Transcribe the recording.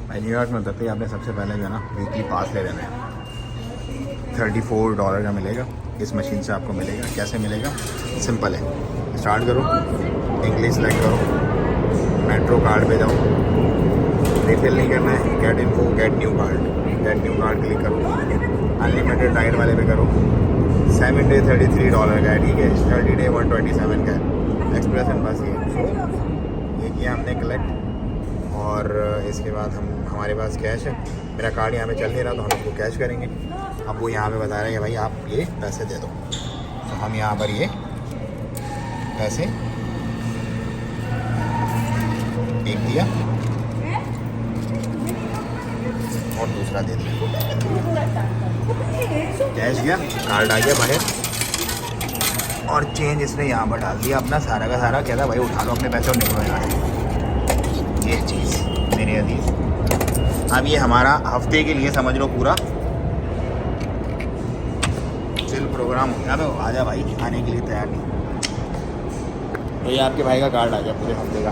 भाई न्यूयॉर्क में उतरते ही आपने सबसे पहले जो है ना वीकली पास ले लेना है। $34 का मिलेगा, इस मशीन से आपको मिलेगा। कैसे मिलेगा? सिंपल है, स्टार्ट करो, इंग्लिश सेलेक्ट करो, मेट्रो कार्ड पे जाओ, रिफिल नहीं करना है, get info, get new card click करो, अनलिमिटेड राइड वाले पे करो। 7 डे $33 का है, ठीक है। 30 डे 127 का है। एक्सप्रेस एंड बस ये किया हमने कलेक्ट। और इसके बाद हमारे पास कैश है। मेरा कार्ड यहाँ पे चल नहीं रहा तो हम इसको कैश करेंगे। अब वो यहाँ पे बता रहे हैं कि भाई आप ये पैसे दे दो, तो हम यहाँ पर ये पैसे एक दिया और दूसरा दे दिया, कैश गया, कार्ड आ गया बाहर और चेंज इसने यहाँ पर डाल दिया अपना सारा का सारा। कहता भाई उठा लो अपने पैसे और निकलो यहाँ से। ये चीज़ मेरे अजीज, अब ये हमारा हफ्ते के लिए समझ लो पूरा चिल प्रोग्राम हो गया। तो आजा भाई, आने के लिए तैयार नहीं। तो ये आपके भाई का कार्ड आ गया पूरे हफ्ते का।